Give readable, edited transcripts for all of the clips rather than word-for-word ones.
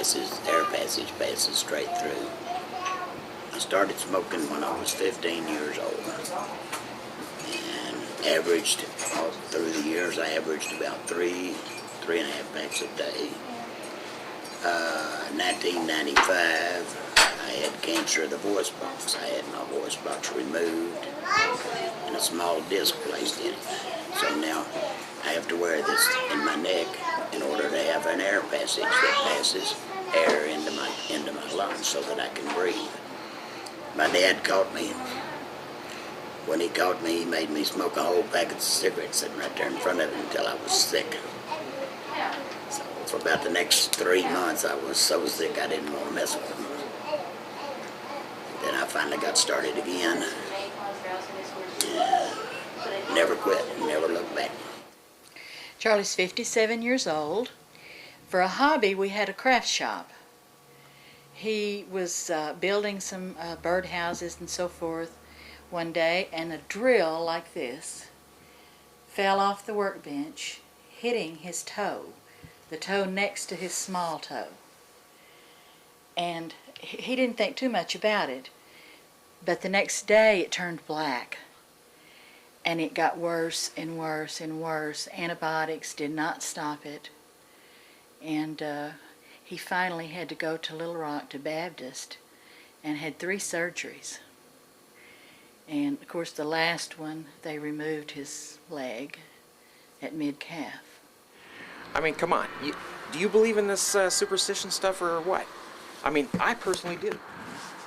air passage passes straight through. I started smoking when I was 15 years old, and averaged, all through the years, I averaged about three and a half packs a day. 1995, I had cancer of the voice box. I had my voice box removed and a small disc placed in it. So now I have to wear this in my neck in order to have an air passage that passes air into my lungs so that I can breathe. My dad caught me. When he caught me, he made me smoke a whole packet of cigarettes sitting right there in front of him until I was sick. So for about the next 3 months, I was so sick I didn't want to mess with him. Then I finally got started again. Never quit, never looked back. Charlie's 57 years old. For a hobby, we had a craft shop. He was building some bird houses and so forth one day, and a drill like this fell off the workbench, hitting his toe, the toe next to his small toe. And he didn't think too much about it, but the next day it turned black. And it got worse and worse and worse. Antibiotics did not stop it. And he finally had to go to Little Rock to Baptist and had 3 surgeries. And of course the last one, they removed his leg at mid-calf. I mean, come on. Do you believe in this superstition stuff or what? I mean, I personally do.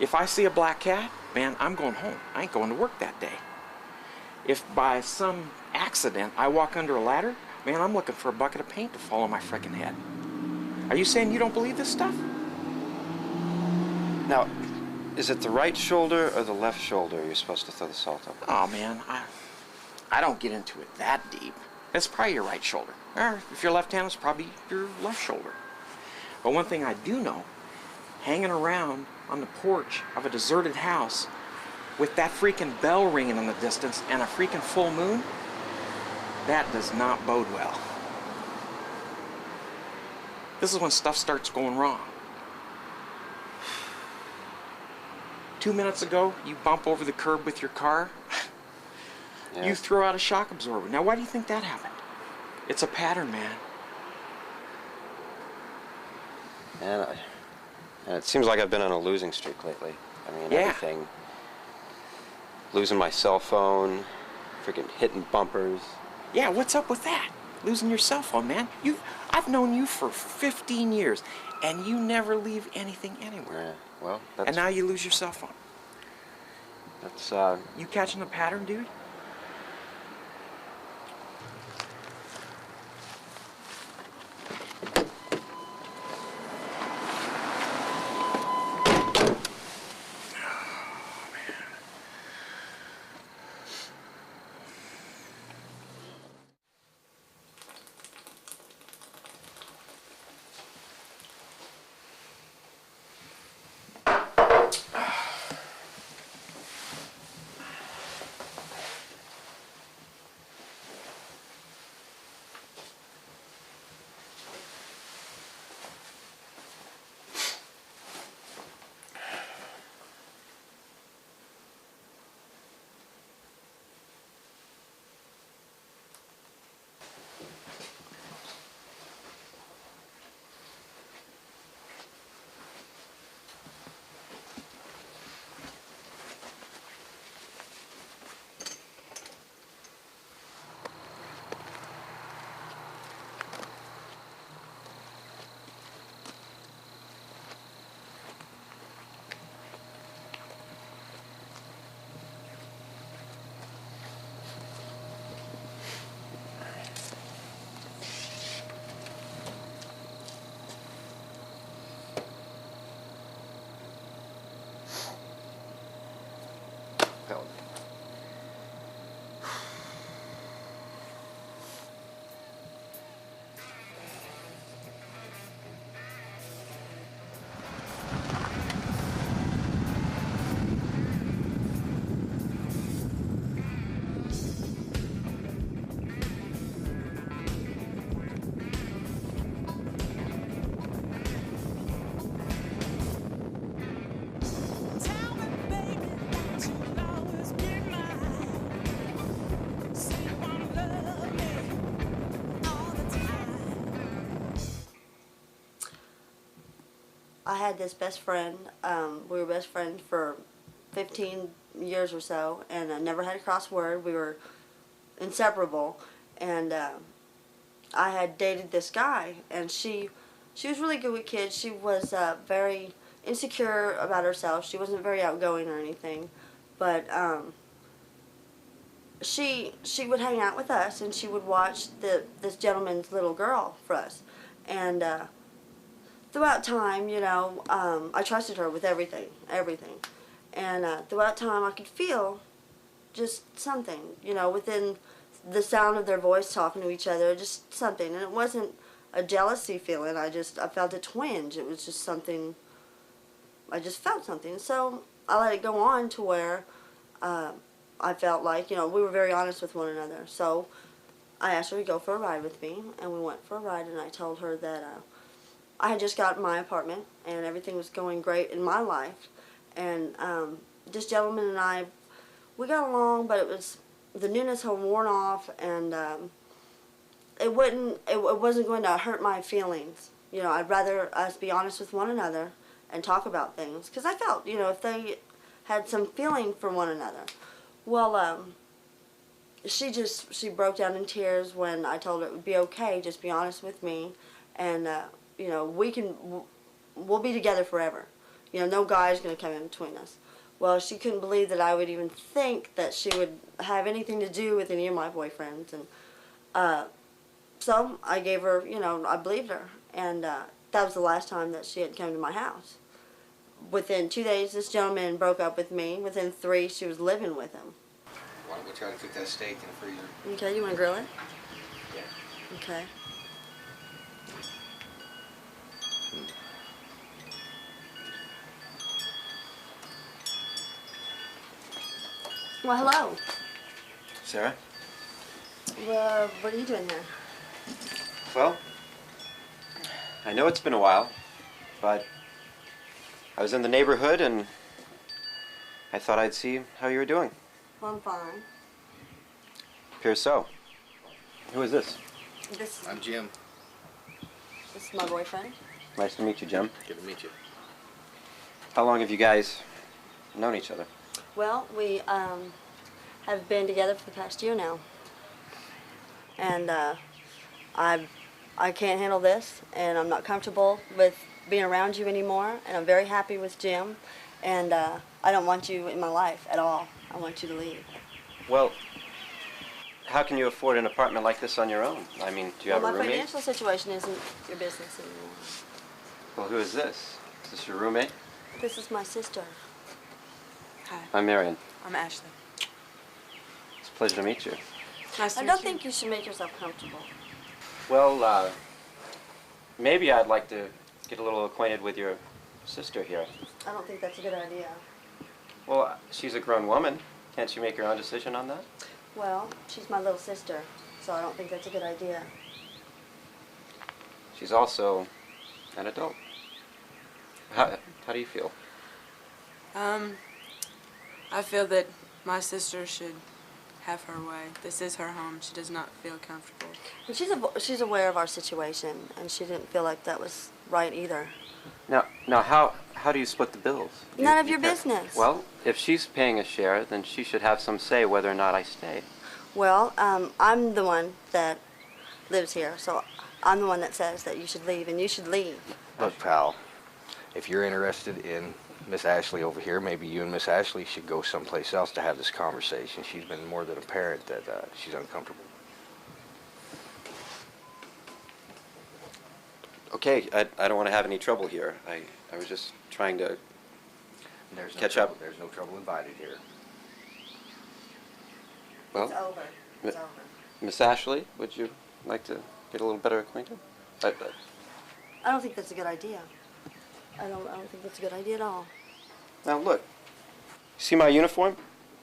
If I see a black cat, man, I'm going home. I ain't going to work that day. If by some accident I walk under a ladder, man, I'm looking for a bucket of paint to fall on my frickin' head. Are you saying you don't believe this stuff? Now, is it the right shoulder or the left shoulder you're supposed to throw the salt over? Oh, man, I don't get into it that deep. It's probably your right shoulder. Or if you're left-handed, it's probably your left shoulder. But one thing I do know, hanging around on the porch of a deserted house with that freaking bell ringing in the distance and a freaking full moon, that does not bode well. This is when stuff starts going wrong. 2 minutes ago, you bump over the curb with your car. Yeah. You throw out a shock absorber. Now, why do you think that happened? It's a pattern, man. And it seems like I've been on a losing streak lately. I mean, Yeah. everything. Losing my cell phone, freaking hitting bumpers. Yeah, what's up with that? Losing your cell phone, man. I've known you for 15 years, and you never leave anything anywhere. Yeah, well, that's... And now you lose your cell phone. That's, You catching the pattern, dude? had this best friend. We were best friends for 15 years or so, and I never had a cross word. We were inseparable, and I had dated this guy, and she was really good with kids. She was very insecure about herself. She wasn't very outgoing or anything, but she would hang out with us, and she would watch this gentleman's little girl for us, and throughout time, you know, I trusted her with everything, and throughout time I could feel just something, you know, within the sound of their voice talking to each other, just something, and it wasn't a jealousy feeling. I felt a twinge. It was just something. I just felt something. So I let it go on to where I felt like, you know, we were very honest with one another. So I asked her to go for a ride with me, and we went for a ride, and I told her that I had just gotten my apartment, and everything was going great in my life. And this gentleman and I, we got along, but the newness had worn off, and it wasn't going to hurt my feelings. You know, I'd rather us be honest with one another and talk about things, because I felt, you know, if they had some feeling for one another. Well, she broke down in tears when I told her it would be okay, just be honest with me, and you know, we'll be together forever. You know, no guy's going to come in between us. Well, she couldn't believe that I would even think that she would have anything to do with any of my boyfriends, and so I gave her, you know, I believed her, and that was the last time that she had come to my house. Within 2 days, this gentleman broke up with me. Within 3, she was living with him. Why don't we try to cook that steak in the freezer? Okay, you want to grill it? Yeah. Okay. Well, hello. Sarah? Well, what are you doing here? Well, I know it's been a while, but I was in the neighborhood and I thought I'd see how you were doing. Well, I'm fine. Appears so. Who is this? I'm Jim. This is my boyfriend. Nice to meet you, Jim. Good to meet you. How long have you guys known each other? Well, we have been together for the past year now, and I can't handle this, and I'm not comfortable with being around you anymore, and I'm very happy with Jim, and I don't want you in my life at all. I want you to leave. Well, how can you afford an apartment like this on your own? I mean, do you have a my roommate? financial situation isn't your business anymore. Well, who is this? Is this your roommate? This is my sister. Hi, I'm Marion. I'm Ashley. It's a pleasure to meet you. Nice to I meet don't you. think you should make yourself comfortable. Well, maybe I'd like to get a little acquainted with your sister here. I don't think that's a good idea. Well, she's a grown woman. Can't she make her own decision on that? Well, she's my little sister, so I don't think that's a good idea. She's also an adult. How do you feel? I feel that my sister should have her way. This is her home. She does not feel comfortable. And she's aware of our situation, and she didn't feel like that was right either. Now, how do you split the bills? None of your business. Well, if she's paying a share, then she should have some say whether or not I stay. Well, I'm the one that lives here, so I'm the one that says that you should leave, and you should leave. Look, pal, if you're interested in Miss Ashley over here, maybe you and Miss Ashley should go someplace else to have this conversation. She's been more than apparent that she's uncomfortable. Okay, I don't want to have any trouble here. I was just trying to catch up. There's no trouble invited here. Well, It's over. It's over. Miss Ashley, would you like to get a little better acquainted? I don't think that's a good idea. I don't think that's a good idea at all. Now look, see my uniform?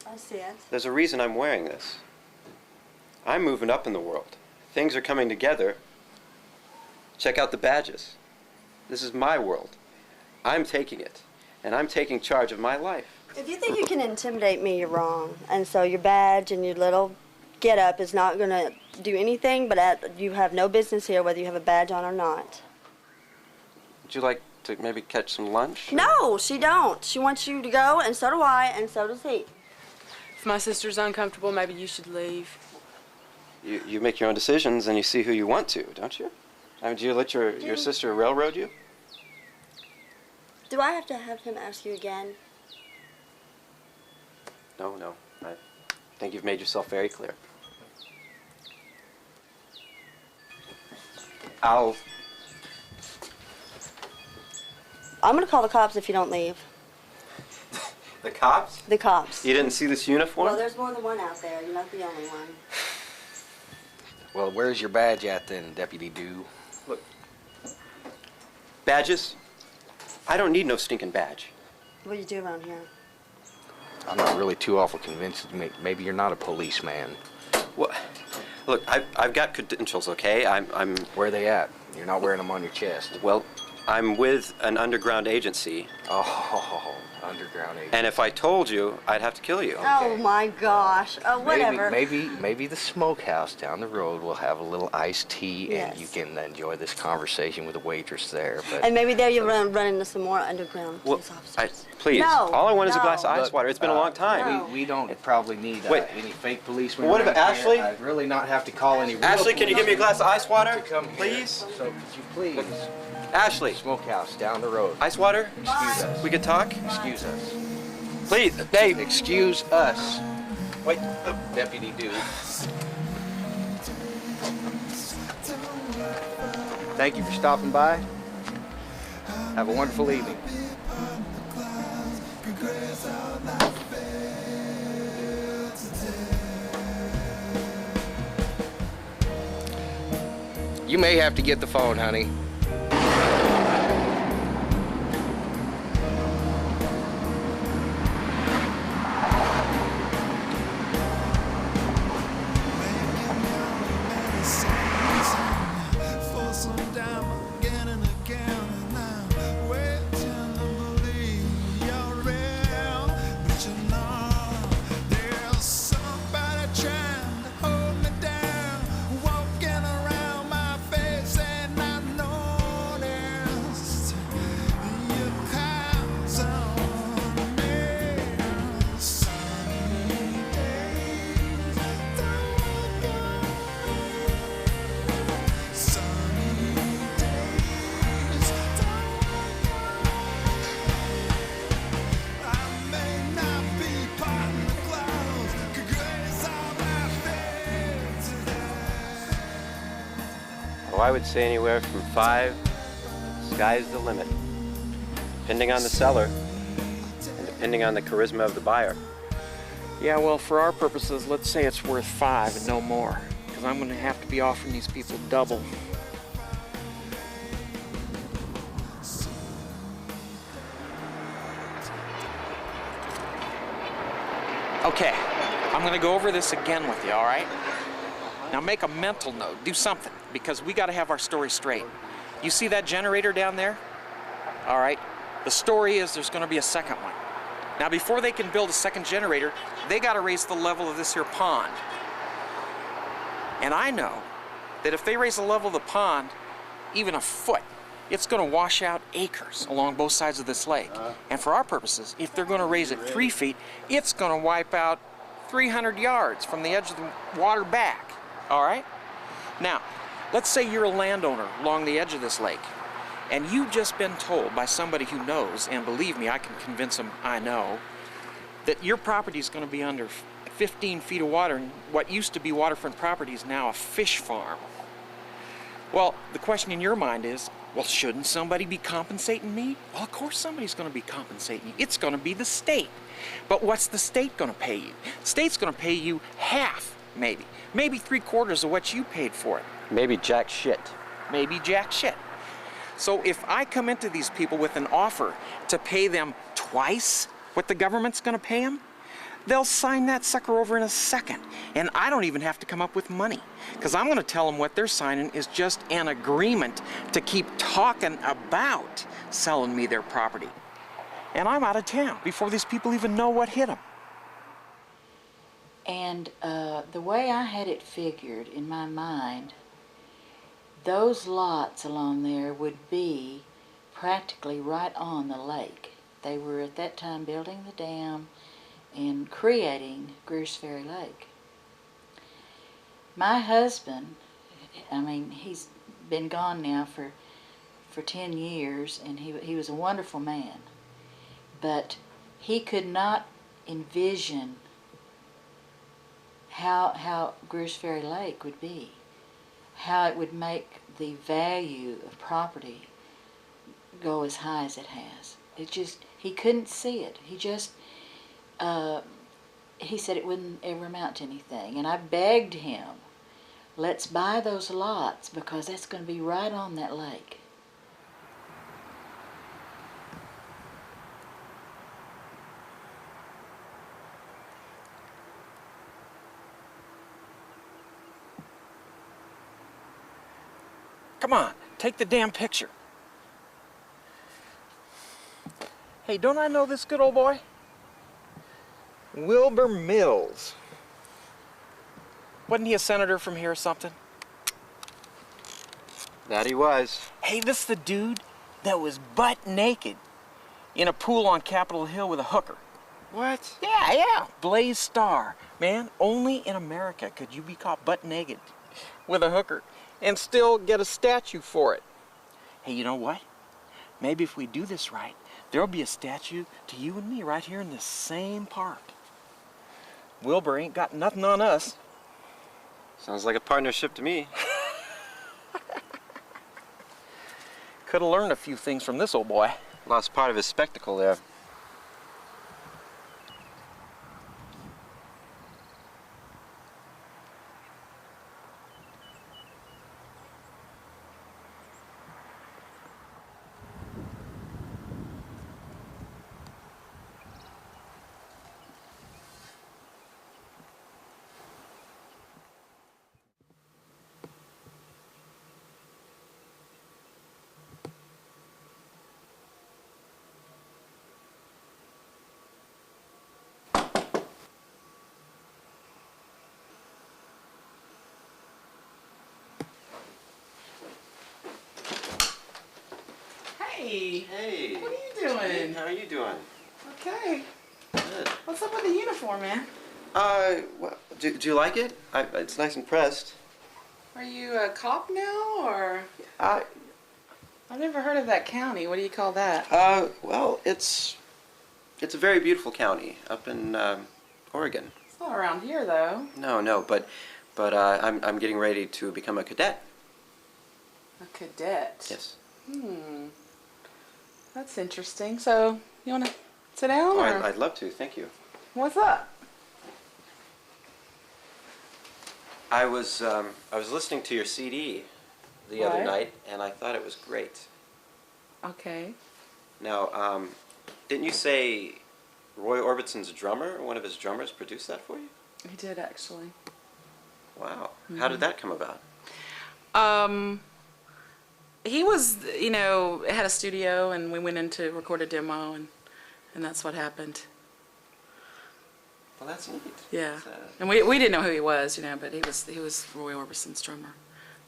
I see it. There's a reason I'm wearing this. I'm moving up in the world. Things are coming together. Check out the badges. This is my world. I'm taking it, and I'm taking charge of my life. If you think you can intimidate me, you're wrong. And so your badge and your little get-up is not going to do anything, but you have no business here whether you have a badge on or not. Would you like to maybe catch some lunch? No, she don't. She wants you to go, and so do I, and so does he. If my sister's uncomfortable, maybe you should leave. You make your own decisions and you see who you want to, don't you? I mean, do you let your sister railroad you? Do I have to have him ask you again? No, no. I think you've made yourself very clear. I'm gonna call the cops if you don't leave. The cops? The cops. You didn't see this uniform? Well, there's more than one out there. You're not the only one. Well, where's your badge at then, Deputy Dew? Look, badges? I don't need no stinking badge. What do you do around here? I'm not really too awful convinced. Maybe you're not a policeman. Well, look, I've got credentials, okay? I'm. Where are they at? You're not wearing them on your chest. Well, I'm with an underground agency. Oh, underground agency. And if I told you, I'd have to kill you. Oh my gosh. Whatever. Maybe the smokehouse down the road will have a little iced tea, Yes. and you can enjoy this conversation with the waitress there. But And maybe there you'll run into some more underground Well, police officers. please. No, All I want is a glass of no. ice water. It's been a long time. No. we don't probably need Wait. any fake policemen. What around about here. Ashley? I'd really not have to call any real Ashley, can you give me a glass of ice water? to come here. Please? So could you please? Ashley, Smokehouse down the road. ice water? Excuse us. We could talk? Excuse us. Please, babe. Excuse us, Wait. Deputy Dew. Thank you for stopping by. Have a wonderful evening. You may have to get the phone, honey. I would say anywhere from 5, sky's the limit. Depending on the seller and depending on the charisma of the buyer. Yeah, well, for our purposes, let's say it's worth 5 and no more, because I'm going to have to be offering these people double. Okay, I'm going to go over this again with you, all right? Now make a mental note, do something, because we got to have our story straight. You see that generator down there? All right, the story is there's going to be a second one. Now before they can build a second generator, they got to raise the level of this here pond. And I know that if they raise the level of the pond even a foot, it's going to wash out acres along both sides of this lake. And for our purposes, if they're going to raise it 3 feet, it's going to wipe out 300 yards from the edge of the water back. All right? Now, let's say you're a landowner along the edge of this lake, and you've just been told by somebody who knows, and believe me, I can convince them I know, that your property is going to be under 15 feet of water, and what used to be waterfront property is now a fish farm. Well, the question in your mind is, well, shouldn't somebody be compensating me? Well, of course somebody's going to be compensating you. It's going to be the state. But what's the state going to pay you? The state's going to pay you half, maybe 3/4 of what you paid for it. Maybe jack shit. Maybe jack shit. So if I come into these people with an offer to pay them twice what the government's going to pay them, they'll sign that sucker over in a second. And I don't even have to come up with money, because I'm going to tell them what they're signing is just an agreement to keep talking about selling me their property. And I'm out of town before these people even know what hit them. And the way I had it figured in my mind, those lots along there would be practically right on the lake. They were at that time building the dam and creating Greers Ferry Lake. My husband, I mean, he's been gone now for 10 years, and he was a wonderful man. But he could not envision how Greers Ferry Lake would be, how it would make the value of property go as high as it has. It just, he couldn't see it. He just, he said it wouldn't ever amount to anything. And I begged him, let's buy those lots because that's going to be right on that lake. Come on, take the damn picture. Hey, don't I know this good old boy? Wilbur Mills. Wasn't he a senator from here or something? That he was. Hey, this is the dude that was butt naked in a pool on Capitol Hill with a hooker. What? Yeah. Blaze Star. Man, only in America could you be caught butt naked with a hooker and still get a statue for it. Hey, you know what? Maybe if we do this right, there'll be a statue to you and me right here in this same park. Wilbur ain't got nothing on us. Sounds like a partnership to me. Could have learned a few things from this old boy. Lost part of his spectacle there. Hey. Hey. What are you doing? How are you doing? Okay. Good. What's up with the uniform, man? Well, do you like it? It's nice and pressed. Are you a cop now, or? Uh, I've never heard of that county. What do you call that? well, it's a very beautiful county up in Oregon. It's not around here, though. No, but I'm getting ready to become a cadet. A cadet? Yes. That's interesting. So, you want to sit down, or? I'd love to. Thank you. What's up? I was listening to your CD the other What? night, and I thought it was great. Okay. Now, didn't you say Roy Orbison's drummer, one of his drummers, produced that for you? He did, actually. Wow. How did that come about? He was, had a studio, and we went in to record a demo, and that's what happened. Well, that's neat. Yeah. That's, And we didn't know who he was, but he was Roy Orbison's drummer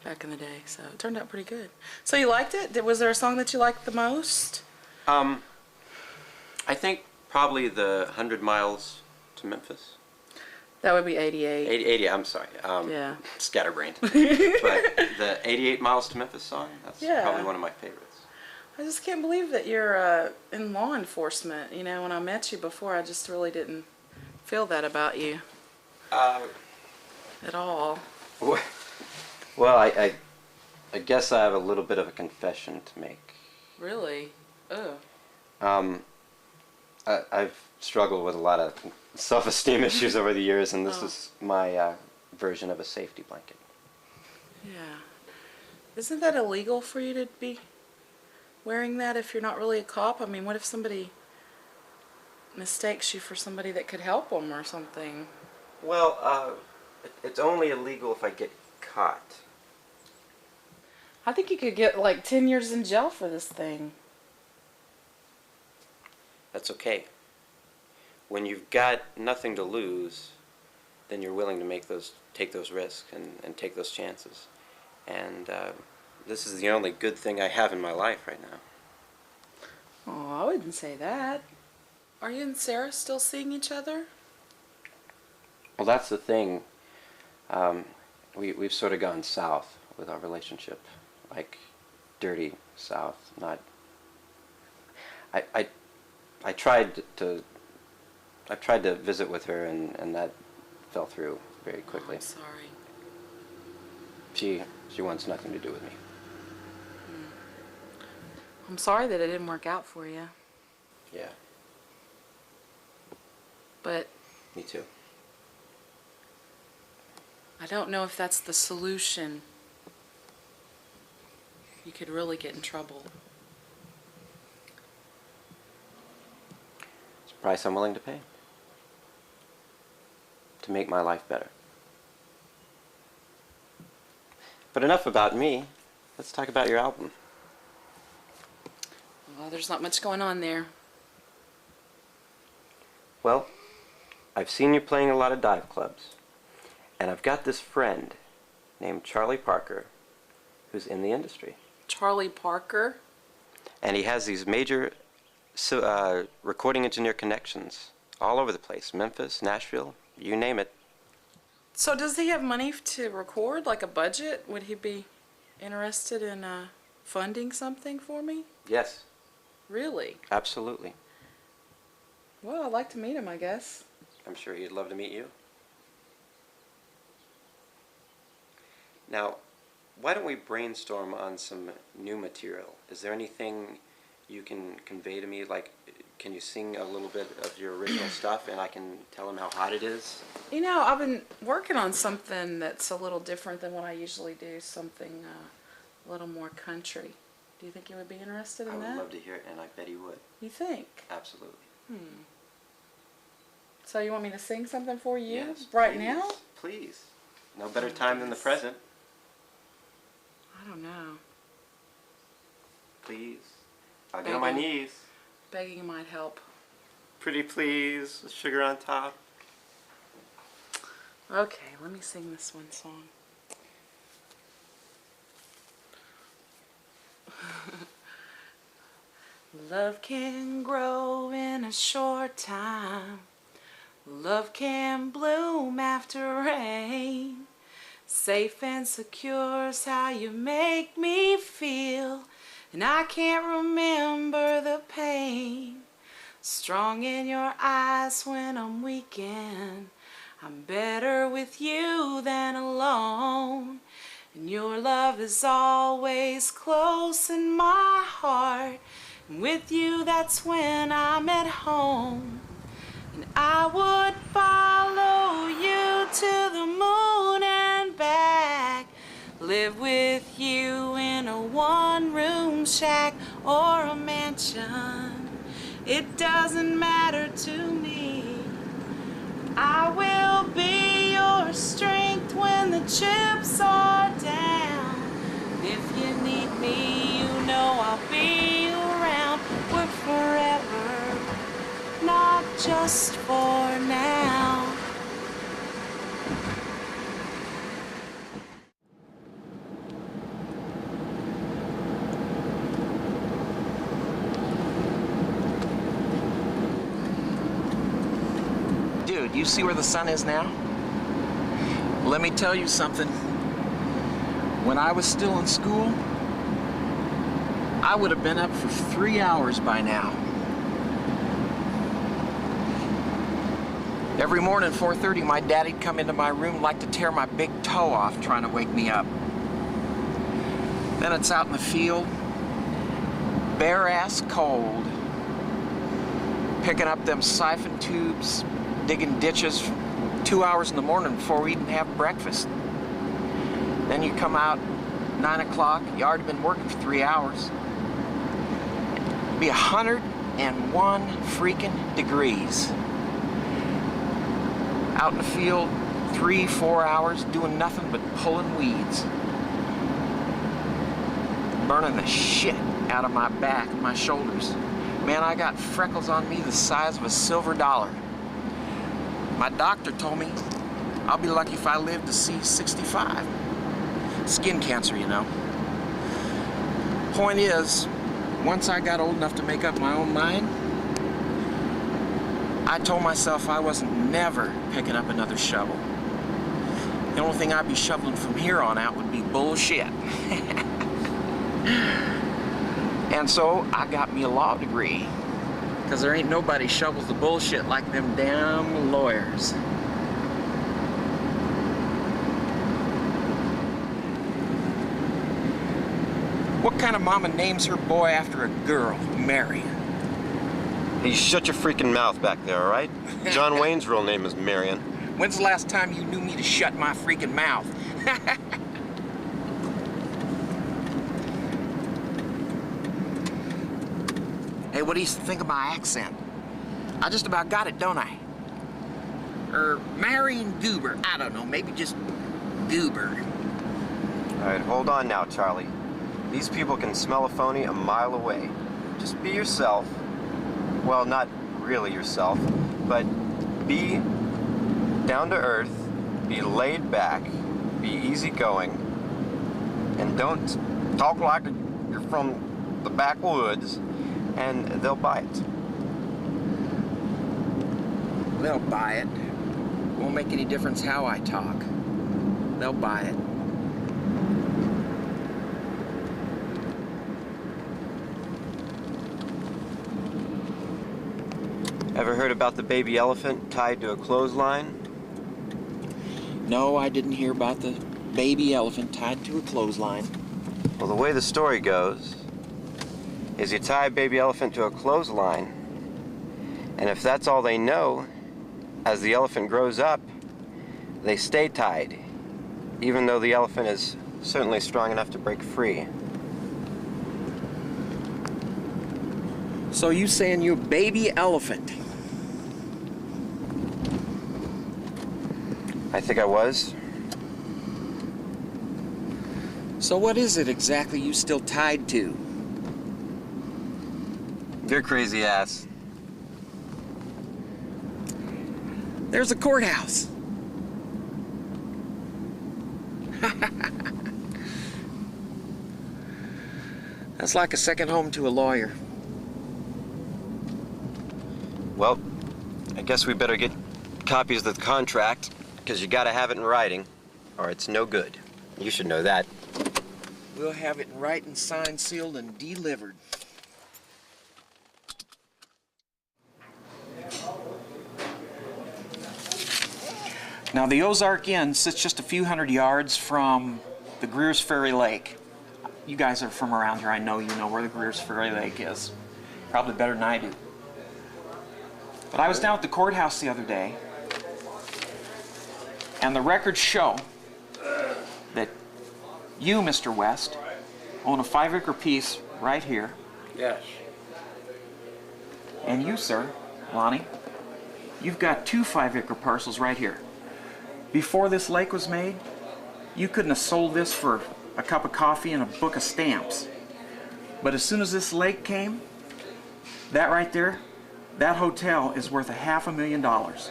back in the day, so it turned out pretty good. So you liked it? Was there a song that you liked the most? I think probably the 100 Miles to Memphis. That would be 88. 80, I'm sorry. Yeah. Scatterbrained. But the 88 Miles to Memphis song, that's Yeah. probably one of my favorites. I just can't believe that you're in law enforcement. When I met you before, I just really didn't feel that about you at all. Well, I guess I have a little bit of a confession to make. Really? Oh. I've struggled with a lot of self-esteem issues over the years, and this Oh. is my version of a safety blanket. Yeah. Isn't that illegal for you to be wearing that if you're not really a cop? I mean, what if somebody mistakes you for somebody that could help them or something? Well, it's only illegal if I get caught. I think you could get like 10 years in jail for this thing. That's okay. When you've got nothing to lose, then you're willing to take those risks and take those chances. And this is the only good thing I have in my life right now. Oh, I wouldn't say that. Are you and Sarah still seeing each other? Well, that's the thing. We've sort of gone south with our relationship, like dirty south. Not. I tried to visit with her, and that fell through very quickly. I'm sorry. She wants nothing to do with me. I'm sorry that it didn't work out for you. Yeah. But Me too. I don't know if that's the solution. You could really get in trouble. It's a price I'm willing to pay to make my life better. But enough about me. Let's talk about your album. Well, there's not much going on there. Well, I've seen you playing a lot of dive clubs, and I've got this friend named Charlie Parker who's in the industry. Charlie Parker? And he has these major recording engineer connections all over the place. Memphis, Nashville, you name it. So does he have money to record, like a budget? Would he be interested in funding something for me? Yes, Really? absolutely. Well, I'd like to meet him, I guess. I'm sure he'd love to meet you. Now, why don't we brainstorm on some new material? Is there anything you can convey to me? Like, can you sing a little bit of your original stuff and I can tell him how hot it is? You know, I've been working on something that's a little different than what I usually do, something a little more country. Do you think you would be interested in I that? would love to hear it, and I bet he would. You think? Absolutely. So you want me to sing something for you Yes, right please, now? Please. No better time than the present. I don't know. Please. I'll get on my knees. Begging might help. Pretty please, with sugar on top. Okay, let me sing this one song. Love can grow in a short time. Love can bloom after rain. Safe and secure's how you make me feel. And I can't remember the pain. Strong in your eyes when I'm weakened. I'm better with you than alone. And your love is always close in my heart. And with you, that's when I'm at home. And I would follow you to the moon and back. Live with you in a one-room shack or a mansion. It doesn't matter to me. I will be your strength when the chips are down. If you need me, you know I'll be around. We're forever, not just for now. Dude, you see where the sun is now? Let me tell you something. When I was still in school, I would have been up for 3 hours by now. Every morning, 4:30, my daddy'd come into my room like to tear my big toe off trying to wake me up. Then it's out in the field, bare-ass cold, picking up them siphon tubes, digging ditches 2 hours in the morning before we even have breakfast. Then you come out 9 o'clock, you already been working for 3 hours. It'd be 101 freaking degrees. Out in the field, 3-4 hours doing nothing but pulling weeds. Burning the shit out of my back and my shoulders. Man, I got freckles on me the size of a silver dollar. My doctor told me I'll be lucky if I live to see 65. Skin cancer, you know. Point is, once I got old enough to make up my own mind, I told myself I wasn't never picking up another shovel. The only thing I'd be shoveling from here on out would be bullshit. And so I got me a law degree, because there ain't nobody shovels the bullshit like them damn lawyers. What kind of mama names her boy after a girl, Marion? Hey, you shut your freaking mouth back there, all right? John Wayne's real name is Marion. When's the last time you knew me to shut my freaking mouth? Hey, what do you think of my accent? I just about got it, don't I? Or Marion Goober, I don't know, maybe just Goober. All right, hold on now, Charlie. These people can smell a phony a mile away. Just be yourself. Well, not really yourself, but be down to earth, be laid back, be easygoing, and don't talk like you're from the backwoods, and they'll buy it. They'll buy it. Won't make any difference how I talk. They'll buy it. Ever heard about the baby elephant tied to a clothesline? No, I didn't hear about the baby elephant tied to a clothesline. Well, the way the story goes is you tie a baby elephant to a clothesline, and if that's all they know, as the elephant grows up, they stay tied, even though the elephant is certainly strong enough to break free. So you saying you're a baby elephant? I think I was. So what is it exactly you still tied to? You're crazy ass. There's a courthouse. That's like a second home to a lawyer. Well, I guess we better get copies of the contract, because you gotta have it in writing, or it's no good. You should know that. We'll have it in writing, signed, sealed, and delivered. Now, the Ozark Inn sits just a few hundred yards from the Greer's Ferry Lake. You guys are from around here. I know you know where the Greer's Ferry Lake is. Probably better than I do. But I was down at the courthouse the other day, and the records show that you, Mr. West, own a 5-acre piece right here. Yes. And you, sir, Lonnie, you've got 2 5-acre parcels right here. Before this lake was made, you couldn't have sold this for a cup of coffee and a book of stamps. But as soon as this lake came, that right there, that hotel is worth $500,000.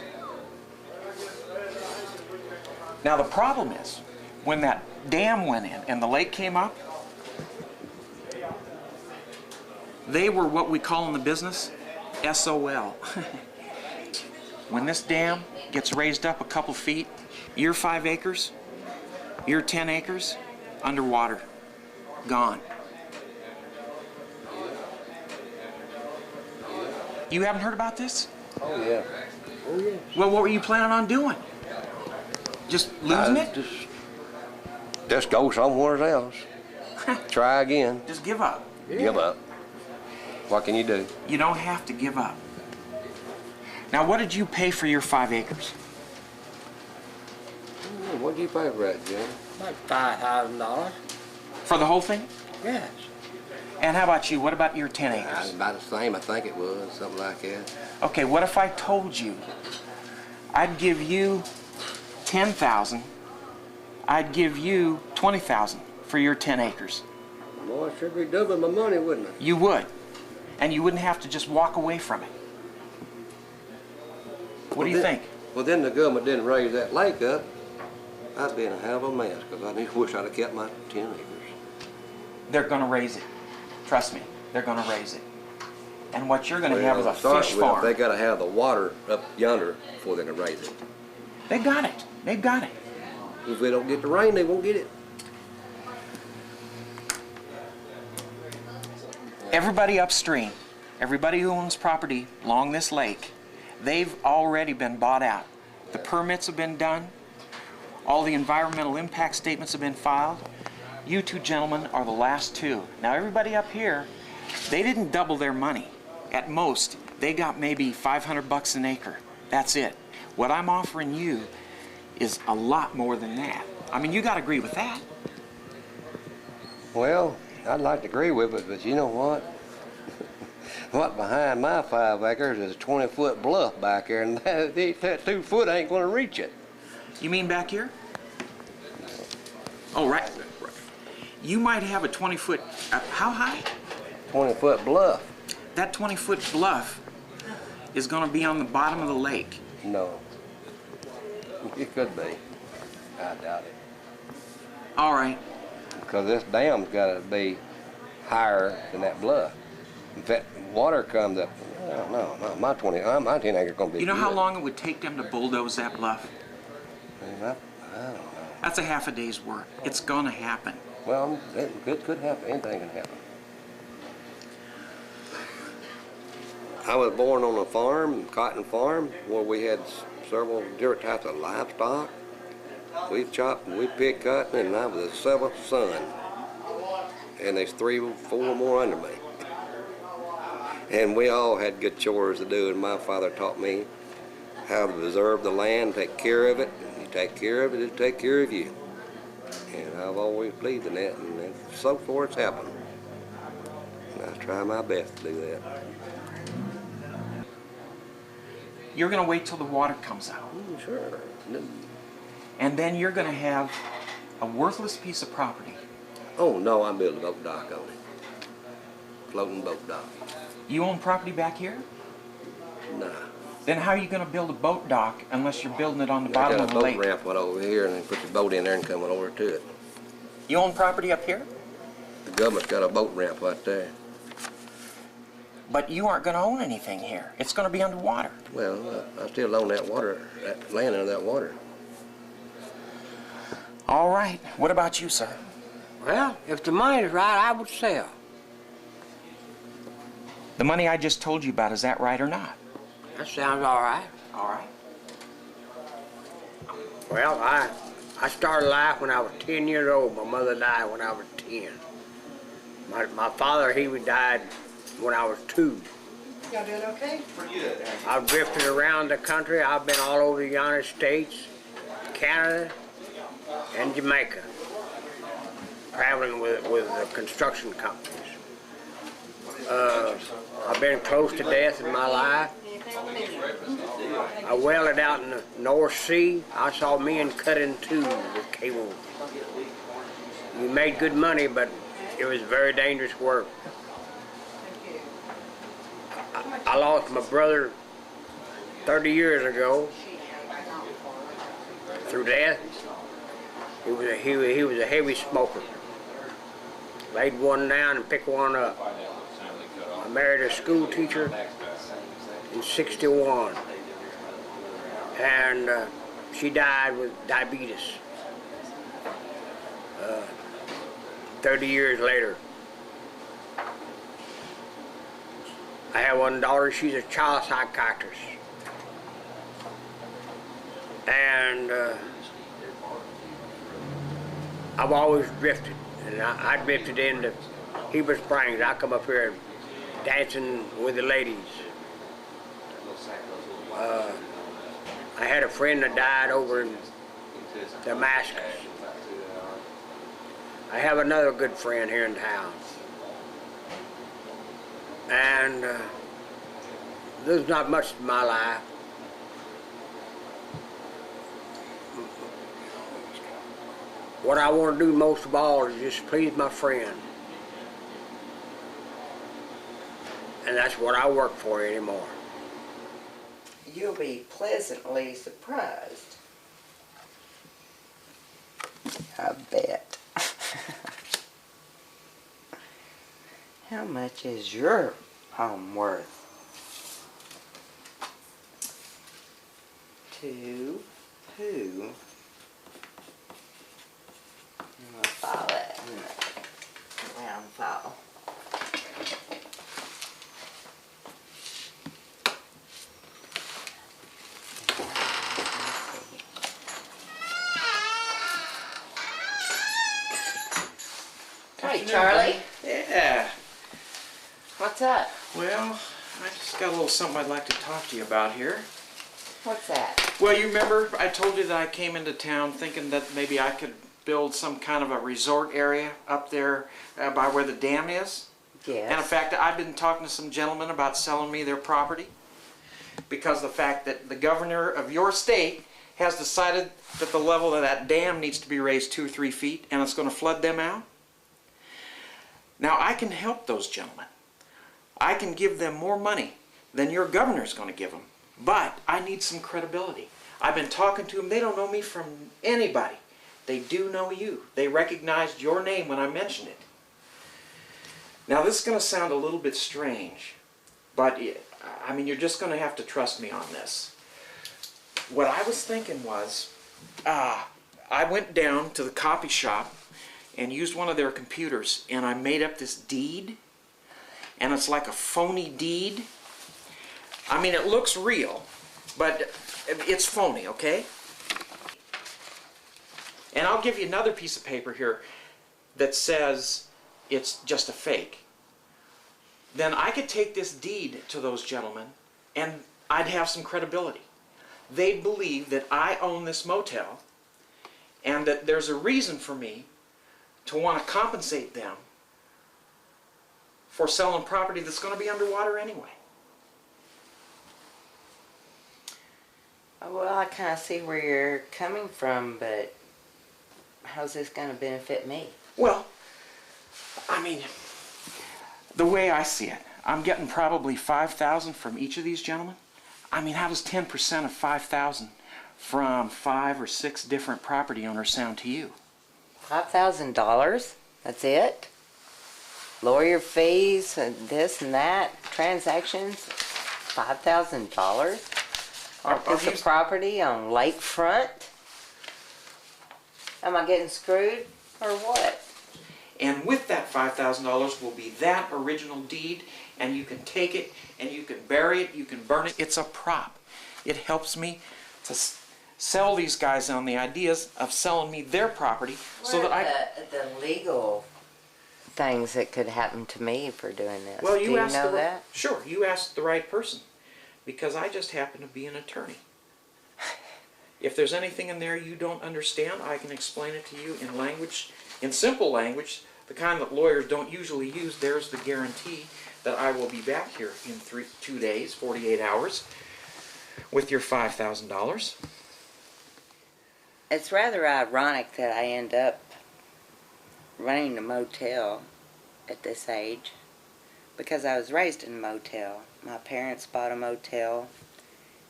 Now the problem is, when that dam went in and the lake came up, they were what we call in the business SOL. When this dam gets raised up a couple feet, your 5 acres, your 10 acres, underwater, gone. You haven't heard about this? Oh, yeah. Oh, yeah. Well, what were you planning on doing? Just losing it? Just go somewhere else. Try again. Just give up. Yeah. Give up. What can you do? You don't have to give up. Now, what did you pay for your 5 acres? What did you pay for that, Jim? Like $5,000. For the whole thing? Yes. And how about you? What about your 10 acres? About the same, I think it was, something like that. Okay, what if I told you I'd give you $10,000, I'd give you $20,000 for your 10 acres? Boy, it should be doubling my money, wouldn't it? You would. And you wouldn't have to just walk away from it. What do you think? Well, then the government didn't raise that lake up. I'd be in a hell of a mess, because I just wish I'd have kept my 10 acres. They're going to raise it. Trust me. they're going to raise it. And what you're going to have is a fish They farm. got to have the water up yonder before they can raise it. They got it. They've got it. If we don't get the rain, they won't get it. Everybody upstream, everybody who owns property along this lake, they've already been bought out. The permits have been done. All the environmental impact statements have been filed. You two gentlemen are the last two. Now everybody up here, they didn't double their money. At most, they got maybe $500 an acre. That's it. What I'm offering you is a lot more than that. I mean, you got to agree with that. Well, I'd like to agree with it, but you know what? What behind my 5 acres is a 20-foot bluff back there, and that 2 foot ain't going to reach it. You mean back here? Oh, right. You might have a 20-foot, how high? 20-foot bluff. That 20-foot bluff is going to be on the bottom of the lake. No. It could be. I doubt it. All right. Because this dam's got to be higher than that bluff. If that water comes up, no, my 10 acres going to be You know good. how long it would take them to bulldoze that bluff? I don't know. That's a half a day's work. It's going to happen. Well, it could happen. Anything can happen. I was born on a farm, cotton farm, where we had several different types of livestock. We chopped and we picked cotton, and I was the 7th son. And there's 3 or 4 more under me. And we all had good chores to do, and my father taught me how to preserve the land, take care of it. You take care of it, it'll take care of you. And I've always believed in that, and so far it's happened. And I try my best to do that. You're going to wait till the water comes out. Sure. And then you're going to have a worthless piece of property. Oh, no, I'm building a boat dock on it. Floating boat dock. You own property back here? Nah. Then how are you going to build a boat dock unless you're building it on the bottom of the lake? I got a boat ramp right over here, and then put the boat in there and come on over to it. You own property up here? The government's got a boat ramp right there. But you aren't going to own anything here. It's going to be underwater. Well, I still own that water, that land under that water. All right. What about you, sir? Well, if the money's right, I would sell. The money I just told you about, is that right or not? That sounds all right. All right. Well, I started life when I was 10 years old. My mother died when I was 10. My father, he died when I was 2. Y'all doing okay? I've drifted around the country. I've been all over the United States, Canada, and Jamaica, traveling with the construction companies. I've been close to death in my life. I welded out in the North Sea. I saw men cut in 2 with cable. We made good money, but it was very dangerous work. I lost my brother 30 years ago through death. He was a heavy smoker. Laid one down and picked one up. I married a school teacher in '61, and she died with diabetes 30 years later. I have one daughter, she's a child psychiatrist. And I've always drifted, and I drifted into Heber Springs. I come up here dancing with the ladies. I had a friend that died over in Damascus. I have another good friend here in town. And there's not much in my life. What I want to do most of all is just please my friend. And that's what I work for anymore. You'll be pleasantly surprised. I bet. How much is your home worth? 2 who? I'm gonna file that in the round file. Hey, Charlie. Yeah. What's up? Well, I just got a little something I'd like to talk to you about here. What's that? Well, you remember I told you that I came into town thinking that maybe I could build some kind of a resort area up there by where the dam is? Yes. And in fact, I've been talking to some gentlemen about selling me their property because of the fact that the governor of your state has decided that the level of that dam needs to be raised 2 or 3 feet and it's going to flood them out. Now, I can help those gentlemen. I can give them more money than your governor's going to give them. But I need some credibility. I've been talking to them. They don't know me from anybody. They do know you. They recognized your name when I mentioned it. Now, this is going to sound a little bit strange, but I mean, you're just going to have to trust me on this. What I was thinking was, I went down to the copy shop and used one of their computers, and I made up this deed, and it's like a phony deed. I mean, it looks real, but it's phony, okay? And I'll give you another piece of paper here that says it's just a fake. Then I could take this deed to those gentlemen, and I'd have some credibility. They'd believe that I own this motel, and that there's a reason for me to want to compensate them for selling property that's going to be underwater anyway. Well, I kind of see where you're coming from, but how's this going to benefit me? Well, I mean, the way I see it, I'm getting probably $5,000 from each of these gentlemen. I mean, how does 10% of $5,000 from 5 or 6 different property owners sound to you? $5,000? That's it? Lawyer fees and this and that, transactions? $5,000? On a piece of property on lakefront? Am I getting screwed or what? And with that $5,000 will be that original deed, and you can take it and you can bury it, you can burn it. It's a prop. It helps me to sell these guys on the ideas of selling me their property so that the legal things that could happen to me for doing this? Well, Do you know the, that? Sure, you asked the right person, because I just happen to be an attorney. If there's anything in there you don't understand, I can explain it to you in language, in simple language, the kind that lawyers don't usually use. There's the guarantee that I will be back here in 2 days, 48 hours, with your $5,000. It's rather ironic that I end up running a motel at this age, because I was raised in a motel. My parents bought a motel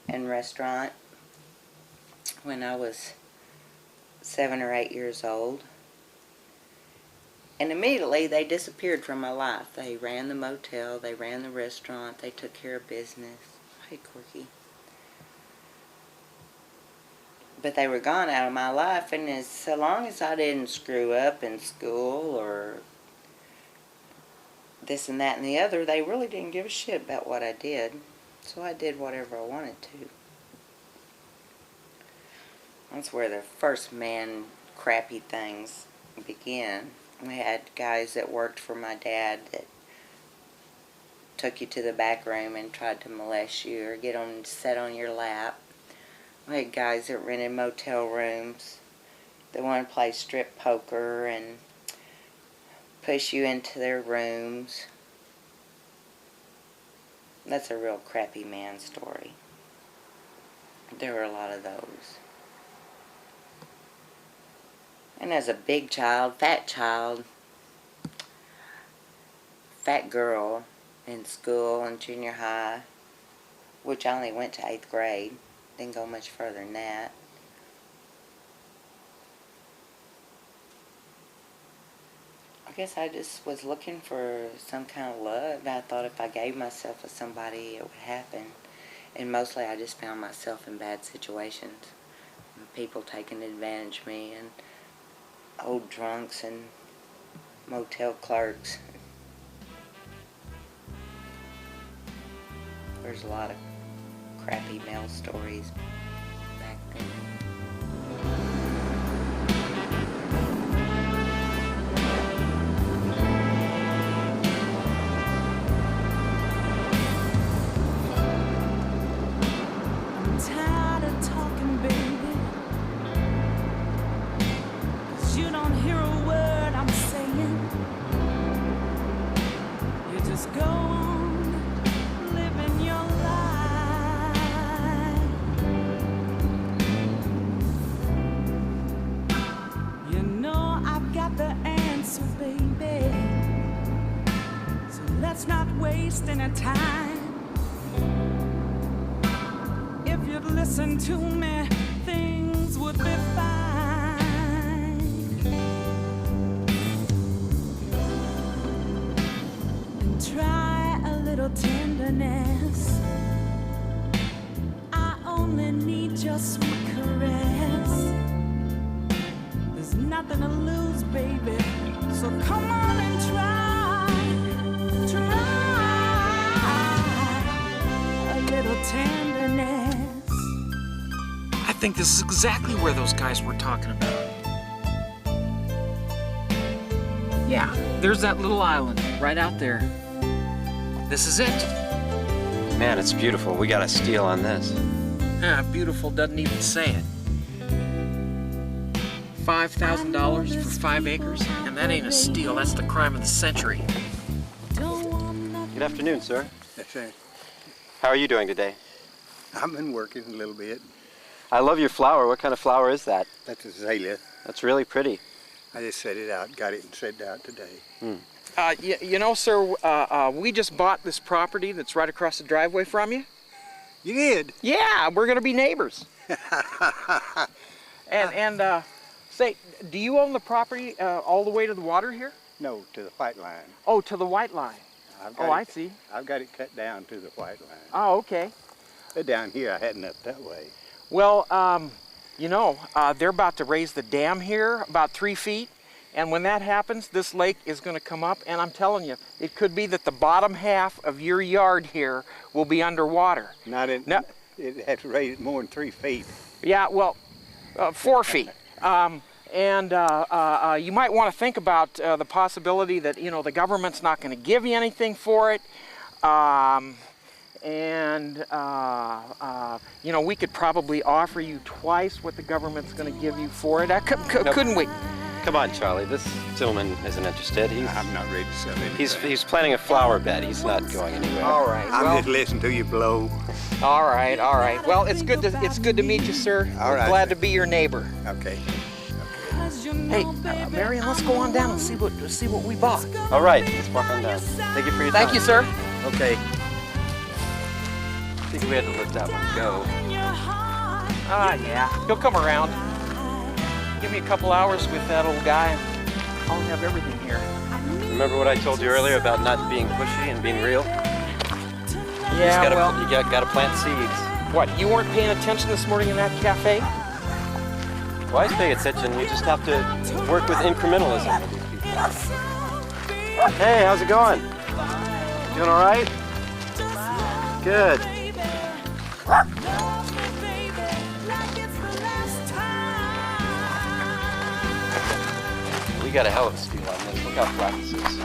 and restaurant when I was 7 or 8 years old. And immediately they disappeared from my life. They ran the motel, they ran the restaurant, they took care of business. Hey, Corky. But they were gone out of my life, and so long as I didn't screw up in school or this and that and the other, they really didn't give a shit about what I did. So I did whatever I wanted to. That's where the first man crappy things began. We had guys that worked for my dad that took you to the back room and tried to molest you or get on, sit on your lap. We had guys that rented motel rooms that wanted to play strip poker and push you into their rooms. That's a real crappy man story. There were a lot of those. And as a big child, fat girl in school and junior high, which I only went to 8th grade, didn't go much further than that. guess I just was looking for some kind of love. I thought if I gave myself to somebody, it would happen. And mostly I just found myself in bad situations. People taking advantage of me, and old drunks and motel clerks. There's a lot of crappy male stories back then. I'm tired of talking, baby, 'cause you don't hear a word I'm saying. You just go on living your life. You know I've got the answer, baby, so let's not waste any time. If you'd listen to me, things would be fine. And try a little tenderness. I only need your sweet caress. There's nothing to lose, baby, so come on and try. A little tenderness. I think this is exactly where those guys were talking about. Yeah, there's that little island right out there. This is it. Man, it's beautiful. We got a steal on this. Beautiful doesn't even say it. $5,000 for 5 acres, and that ain't a steal. That's the crime of the century. Good afternoon, sir. That's it. How are you doing today? I've been working a little bit. I love your flower. What kind of flower is that? That's azalea. That's really pretty. I just set it out, got it and set it out today. You know, sir, we just bought this property that's right across the driveway from you. You did? Yeah, we're gonna be neighbors. Say, do you own the property all the way to the water here? No, to the white line. Oh, to the white line. I see. I've got it cut down to the white line. Oh, okay. But down here, I hadn't up that way. Well, you know, they're about to raise the dam here about 3 feet. And when that happens, this lake is going to come up. And I'm telling you, it could be that the bottom half of your yard here will be underwater. Not in, no, it had to raise it more than 3 feet. Yeah, well, 4 feet. You might want to think about the possibility that, you know, the government's not going to give you anything for it. You know, we could probably offer you twice what the government's going to give you for it. Couldn't we? Come on, Charlie. This gentleman isn't interested. I'm not ready to sell it. He's planning a flower bed. He's not going anywhere. All right. I'm just listening to you blow. All right. All right. Well, it's good to meet you, sir. All right. Glad to be your neighbor. Okay. Hey, Marion, let's go on down and see what we bought. All right. Let's walk on down. Thank you for your time. Thank you, sir. Okay. I think we had to let that one go. Yeah. He'll come around. Give me a couple hours with that old guy, and I'll have everything here. Remember what I told you earlier about not being pushy and being real? Yeah, you gotta plant seeds. What, you weren't paying attention this morning in that cafe? Well, I was paying attention. You just have to work with incrementalism with these people. Hey, how's it going? Doing all right? Good. We got a hell of a steal on this. Look how flat this is.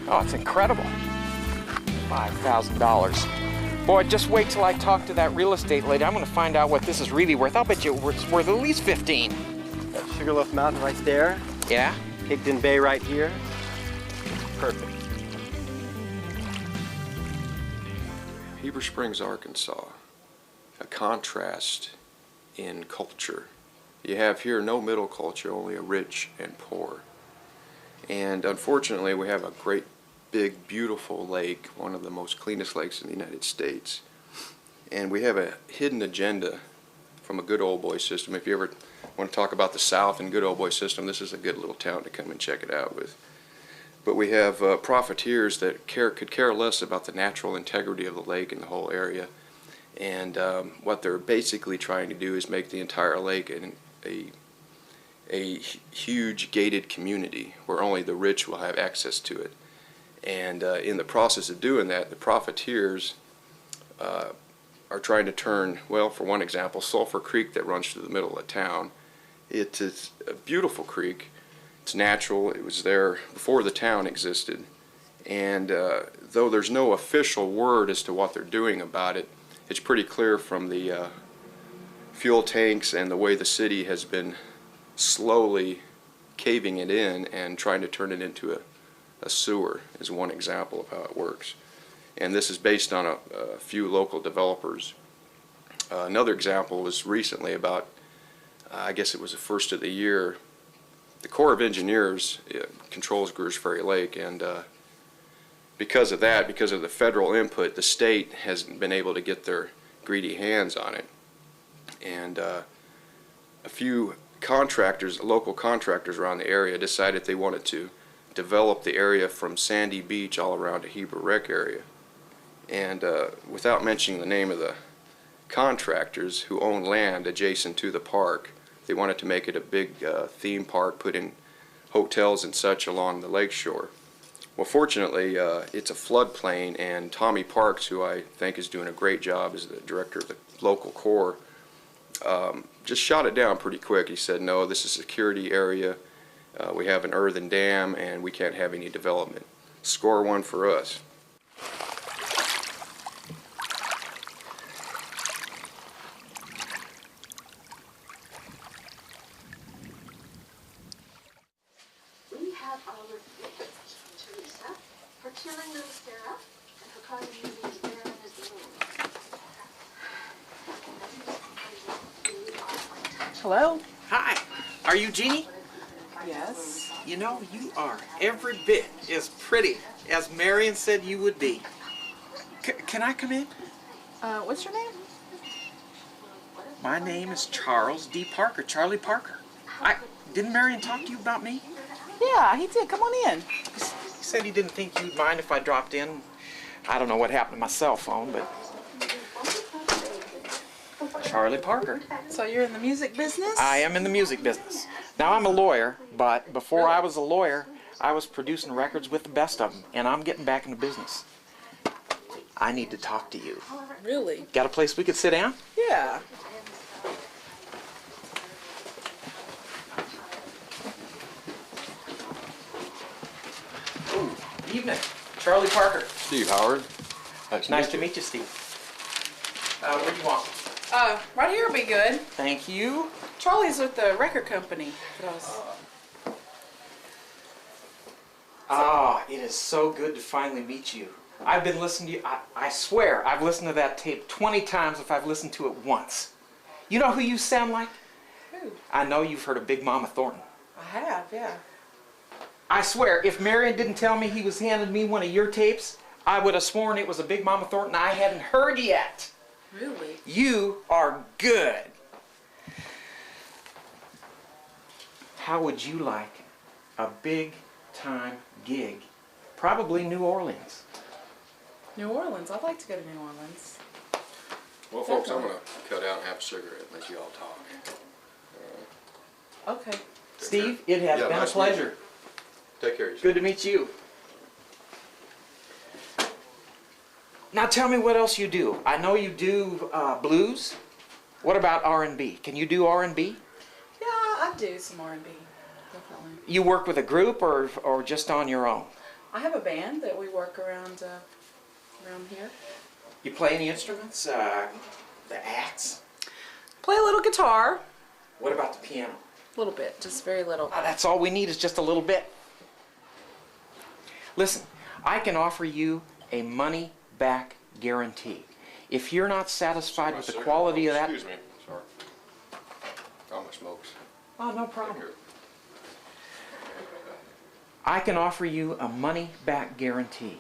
Oh, it's incredible. $5,000. Boy, just wait till I talk to that real estate lady. I'm going to find out what this is really worth. I'll bet you it's worth at least 15. Got Sugarloaf Mountain right there. Yeah? Higden Bay right here. Perfect. Heber Springs, Arkansas. A contrast in culture. You have here no middle culture, only a rich and poor. And unfortunately, we have a great, big, beautiful lake, one of the most cleanest lakes in the United States. And we have a hidden agenda from a good old boy system. If you ever want to talk about the South and good old boy system, this is a good little town to come and check it out with. But we have profiteers that could care less about the natural integrity of the lake and the whole area. And what they're basically trying to do is make the entire lake a huge gated community where only the rich will have access to it. And in the process of doing that, the profiteers are trying to turn, well, for one example, Sulphur Creek that runs through the middle of town. It is a beautiful creek. It's natural. It was there before the town existed. And though there's no official word as to what they're doing about it, it's pretty clear from the fuel tanks and the way the city has been slowly caving it in and trying to turn it into a sewer is one example of how it works. And this is based on a few local developers. Another example was recently about, I guess it was the first of the year, the Corps of Engineers controls Greers Ferry Lake, and because of that, because of the federal input, the state hasn't been able to get their greedy hands on it. And a few contractors, local contractors around the area, decided they wanted to develop the area from Sandy Beach all around the Heber Wreck area. And without mentioning the name of the contractors who own land adjacent to the park, they wanted to make it a big theme park, put in hotels and such along the lake shore. Well, fortunately, it's a floodplain, and Tommy Parks, who I think is doing a great job as the director of the local corps, just shot it down pretty quick. He said, no, this is a security area. We have an earthen dam, and we can't have any development. Score one for us. We have our gift to Teresa for killing little Sarah and for causing you to be as barren as the moon. Hello? Hi. Are you Jeannie? Yes. You know, you are every bit as pretty as Marion said you would be. Can I come in? What's your name? My name is Charles D. Parker, Charlie Parker. Didn't Marion talk to you about me? Yeah, he did. Come on in. He said he didn't think you'd mind if I dropped in. I don't know what happened to my cell phone, but... Charlie Parker. So you're in the music business? I am in the music business. Now, I'm a lawyer, but before I was a lawyer, I was producing records with the best of them, and I'm getting back into business. I need to talk to you. Really? Got a place we could sit down? Yeah. Ooh, evening. Charlie Parker. Steve Howard. Nice to meet you, Steve. What do you want? Right here will be good. Thank you. Charlie's with the record company. Ah, it is so good to finally meet you. I've been listening to you. I swear, I've listened to that tape 20 times if I've listened to it once. You know who you sound like? Who? I know you've heard of Big Mama Thornton. I have, yeah. I swear, if Marion didn't tell me he was handing me one of your tapes, I would have sworn it was a Big Mama Thornton I hadn't heard yet. Really? You are good. How would you like a big-time gig? Probably New Orleans. New Orleans? I'd like to go to New Orleans. Well, folks, I'm going to cut out and have a cigarette and let you all talk. Okay. Steve, it has been nice a pleasure. Take care of yourself. Good to meet you. Now tell me what else you do. I know you do blues. What about R&B? Can you do R&B? Yeah, I do some R&B, definitely. You work with a group or just on your own? I have a band that we work around here. You play any instruments? The axe? Play a little guitar. What about the piano? A little bit, just very little. That's all we need is just a little bit. Listen, I can offer you a money-back guarantee. If you're not satisfied with the quality of that... Excuse me, sorry. Got my smokes. Oh, no problem. I can offer you a money-back guarantee.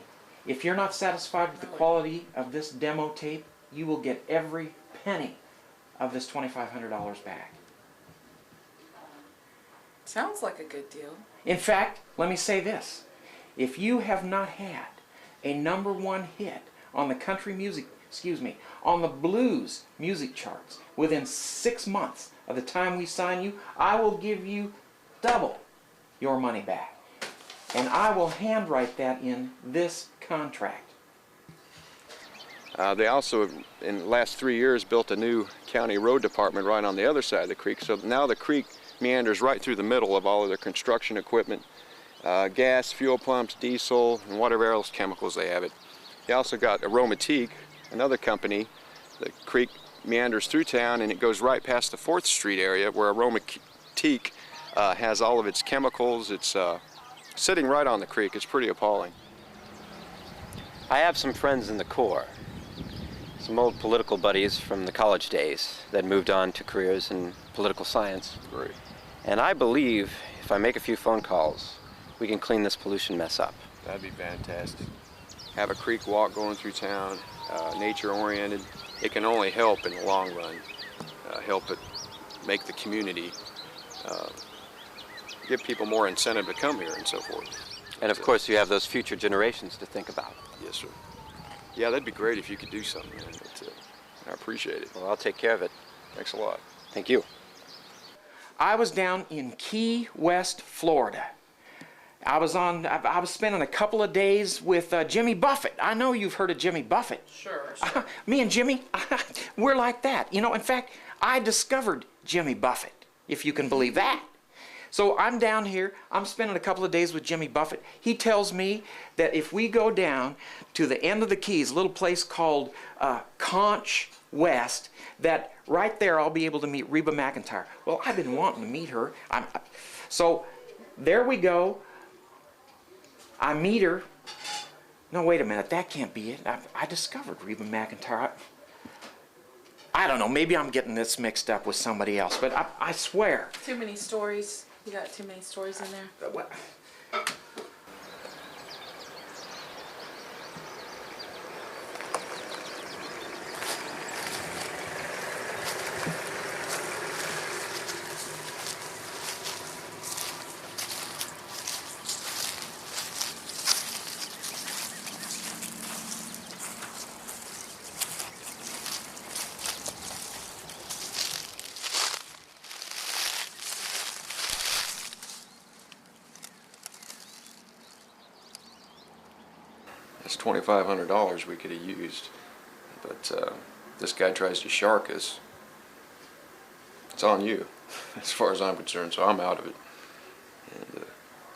If you're not satisfied with the quality of this demo tape, you will get every penny of this $2,500 back. Sounds like a good deal. In fact, let me say this. if you have not had a #1 hit on the country music, on the blues music charts within 6 months of the time we sign you, I will give you double your money back. And I will handwrite that in this contract. They also, in the last 3 years, built a new county road department right on the other side of the creek. So now the creek meanders right through the middle of all of their construction equipment, gas, fuel pumps, diesel, and whatever else chemicals they have it. They also got Aromatique, another company. The creek meanders through town and it goes right past the 4th Street area where Aromatique has all of its chemicals. It's sitting right on the creek. It's pretty appalling. I have some friends in the Corps, some old political buddies from the college days that moved on to careers in political science. Great. And I believe if I make a few phone calls, we can clean this pollution mess up. That'd be fantastic. Have a creek walk going through town, nature-oriented. It can only help in the long run, help it make the community, give people more incentive to come here and so forth. And of course you have those future generations to think about. Yes, sir. Yeah, that'd be great if you could do something, man. I appreciate it. Well, I'll take care of it. Thanks a lot. Thank you. I was down in Key West, Florida. I was spending a couple of days with Jimmy Buffett. I know you've heard of Jimmy Buffett. Sure. Me and Jimmy, we're like that. You know, in fact, I discovered Jimmy Buffett, if you can believe that. So I'm down here, I'm spending a couple of days with Jimmy Buffett. He tells me that if we go down to the end of the Keys, a little place called Conch West, that right there I'll be able to meet Reba McEntire. Well, I've been wanting to meet her. So there we go. I meet her. No, wait a minute, that can't be it. I discovered Reba McEntire. I don't know, maybe I'm getting this mixed up with somebody else, but I swear. Too many stories. You got too many stories in there. What? That's $2,500 we could have used, but this guy tries to shark us. It's on you, as far as I'm concerned, so I'm out of it. And,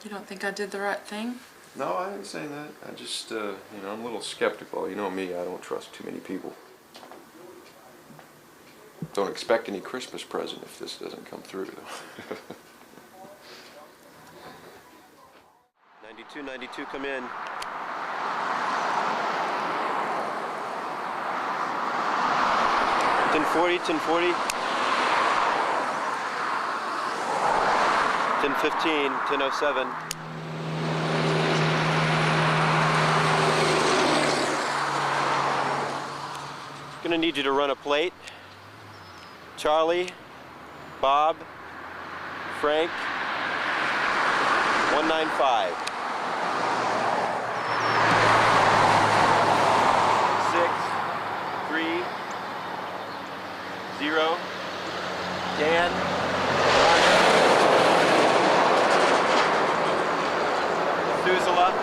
You don't think I did the right thing? no, I ain't saying that. I just, you know, I'm a little skeptical. You know me, I don't trust too many people. Don't expect any Christmas present if this doesn't come through. 92, come in. $10.40, $10.40. $10.15, $10.07. Gonna need you to run a plate. Charlie, Bob, Frank, 195. 6, 3, 0. Dan. Methuselah.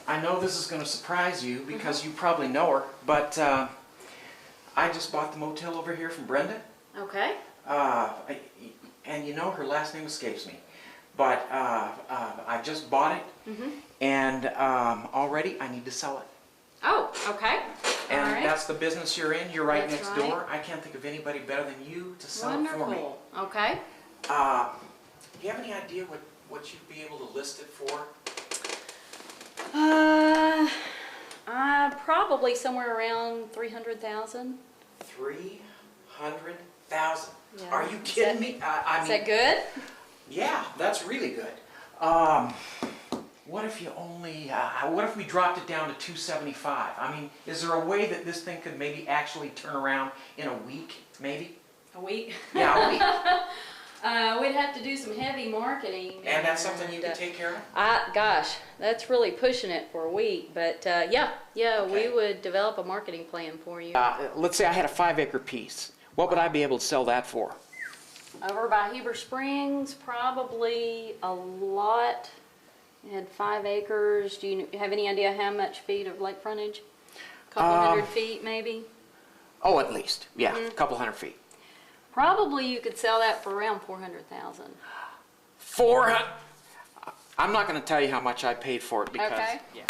I know this is going to surprise you because you probably know her, but I just bought the motel over here from Brenda. Okay. And you know her last name escapes me, but I just bought it, and already I need to sell it. Oh, okay. And All right. that's the business you're in. You're right That's next right. door. I can't think of anybody better than you to sell it for me. Wonderful. Okay. Do you have any idea what you'd be able to list it for? Probably somewhere around 300,000. 300,000. Yeah. Are you kidding me? I Is mean, that good? yeah, that's really good. What if you only, what if we dropped it down to 275? I mean, is there a way that this thing could maybe actually turn around in a week, maybe? A week? Yeah, a week. We'd have to do some heavy marketing. And that's something you can take care of? Gosh, that's really pushing it for a week. But yeah, we would develop a marketing plan for you. Let's say I had a 5-acre piece. What would I be able to sell that for? Over by Heber Springs, probably a lot. You had 5 acres. Do you have any idea how much feet of lake frontage? A couple hundred feet, maybe? Oh, at least. Yeah, a couple hundred feet. Probably you could sell that for around 400,000. 400? I'm not going to tell you how much I paid for it because... Okay. Yeah.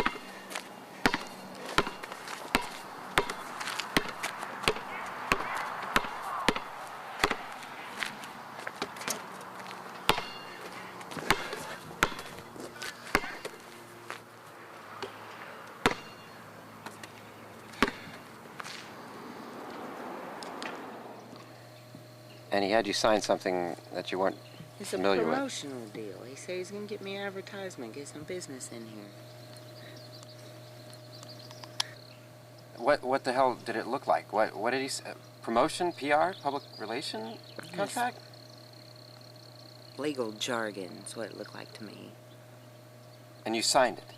And he had you sign something that you weren't It's a familiar with. promotional deal. He said he's going to get me advertisement, get some business in here. What the hell did it look like? What did he say? Promotion, PR, public relation contract? Legal jargon is what it looked like to me. And you signed it?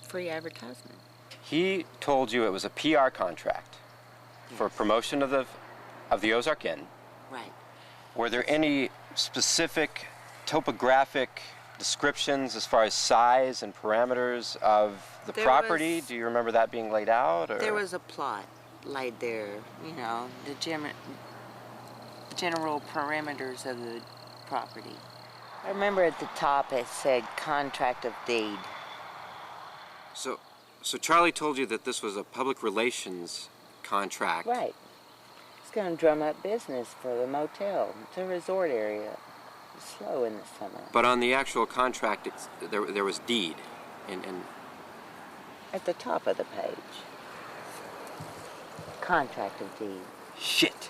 Free advertisement. He told you it was a PR contract for promotion of the Ozark Inn. Right. Were there any specific topographic descriptions as far as size and parameters of the property? Do you remember that being laid out? Or? There was a plot laid there, you know, the general parameters of the property. I remember at the top it said contract of deed. So Charlie told you that this was a public relations contract. Right. It's going to drum up business for the motel. It's a resort area. It's slow in the summer. But on the actual contract, there was deed. And At the top of the page. Contract of deed. Shit.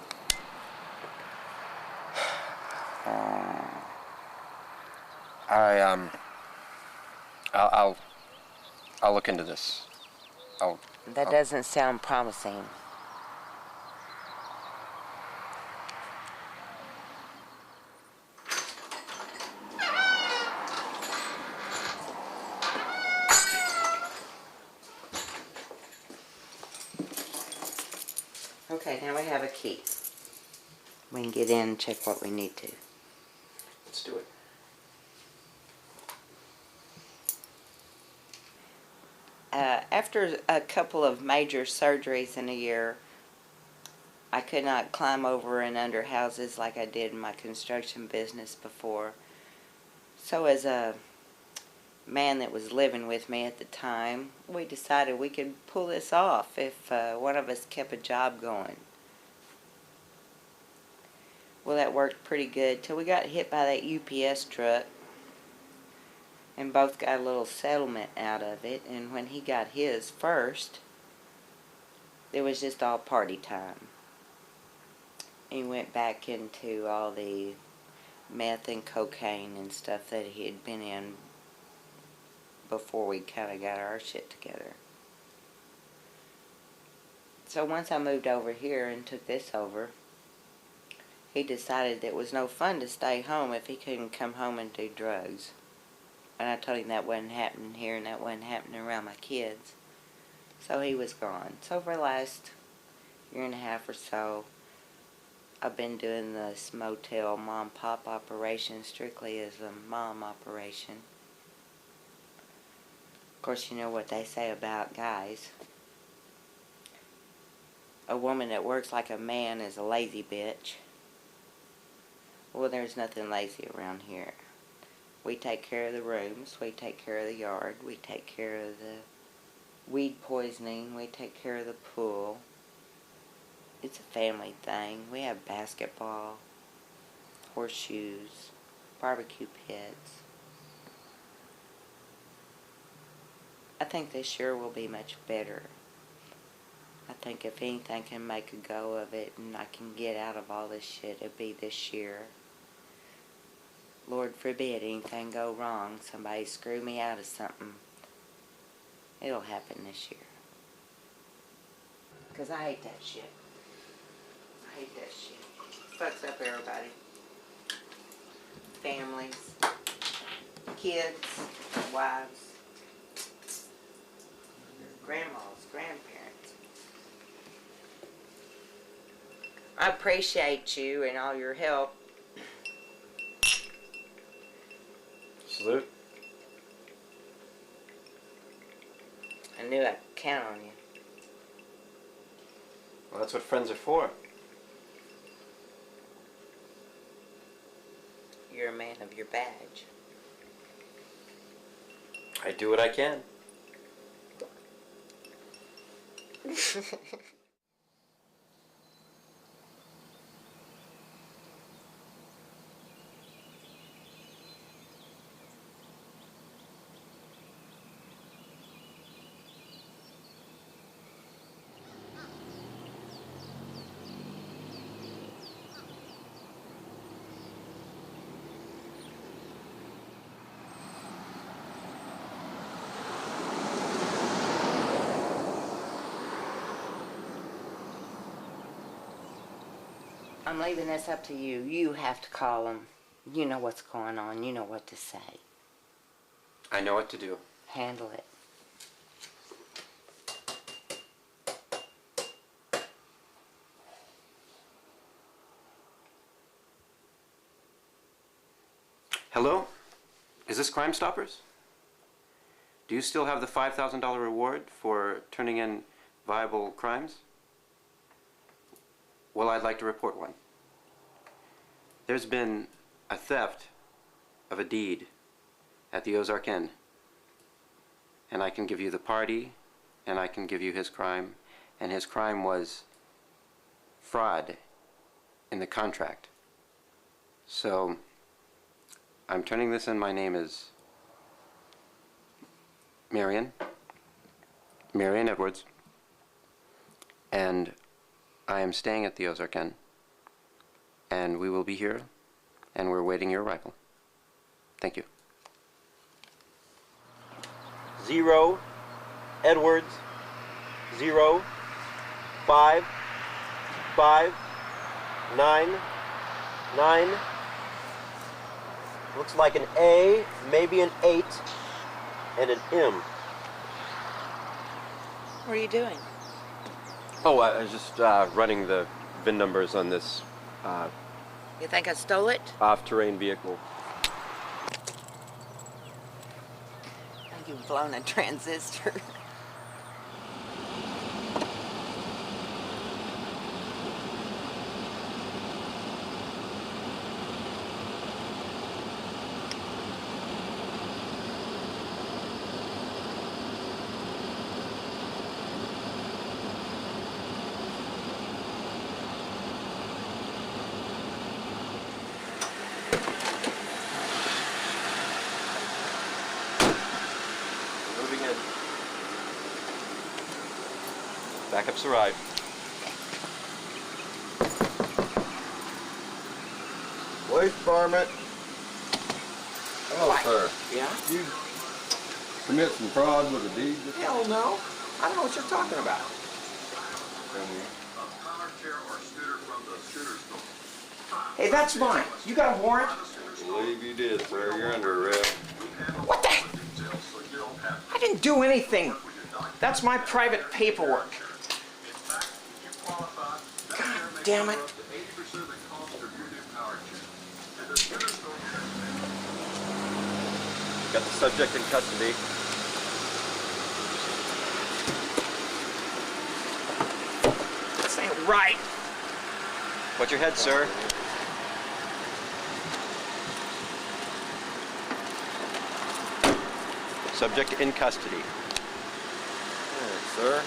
I'll look into this. That doesn't sound promising. Okay, now we have a key. We can get in and check what we need to. Let's do it. After a couple of major surgeries in a year, I could not climb over and under houses like I did in my construction business before. So as a man that was living with me at the time, we decided we could pull this off if one of us kept a job going. Well, that worked pretty good till we got hit by that UPS truck, and both got a little settlement out of it. And when he got his first, it was just all party time. He went back into all the meth and cocaine and stuff that he had been in before we kind of got our shit together. So once I moved over here and took this over, he decided that it was no fun to stay home if he couldn't come home and do drugs. And I told him that wasn't happening here and that wasn't happening around my kids. So he was gone. So for the last year and a half or so, I've been doing this motel mom-pop operation strictly as a mom operation. Of course, you know what they say about guys. A woman that works like a man is a lazy bitch. Well, there's nothing lazy around here. We take care of the rooms, we take care of the yard, we take care of the weed poisoning, we take care of the pool. It's a family thing. We have basketball, horseshoes, barbecue pits. I think this year will be much better. I think if anything can make a go of it and I can get out of all this shit, it'll be this year. Lord forbid anything go wrong, somebody screw me out of something. It'll happen this year. 'Cause I hate that shit. I hate that shit. Fucks up everybody. Families, kids, wives, grandmas, grandparents. I appreciate you and all your help. Salute. I knew I could count on you. Well, that's what friends are for. You're a man of your badge. I do what I can. I'm leaving this up to you. You have to call them. You know what's going on. You know what to say. I know what to do. Handle it. Hello? Is this Crime Stoppers? Do you still have the $5,000 reward for turning in viable crimes? Well, I'd like to report one. There's been a theft of a deed at the Ozark Inn. And I can give you the party, and I can give you his crime. And his crime was fraud in the contract. So, I'm turning this in. My name is Marion Edwards. And I am staying at the Ozark Inn, and we will be here, and we're waiting your arrival. Thank you. 0 Edwards 0 5 5 9 9. Looks like an A, maybe an 8, and an M. What are you doing? Oh, I was just running the VIN numbers on this You think I stole it? off-terrain vehicle. You've blown a transistor. Backup's arrived. Police department. Hello, sir. Yeah? You commit some fraud with a deed? Hell no. I don't know what you're talking about. Hey, that's mine. You got a warrant? I believe you did, sir. You're under arrest. What the? I didn't do anything. That's my private paperwork. God damn it. Got the subject in custody. This ain't right. Watch your head, sir. Subject in custody. Sir,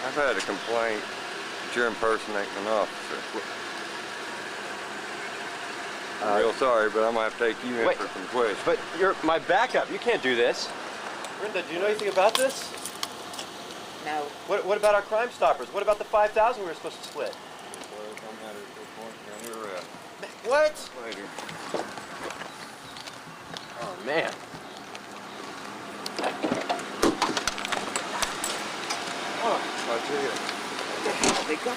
I've had a complaint that you're impersonating an officer. I'm real sorry, but I'm going to have to take you in for some questions. But you're my backup. You can't do this. Brenda, do you know anything about this? No. What about our Crime Stoppers? What about the 5,000 we were supposed to split? What? Later. Oh, man. Oh, I'll tell you. They got...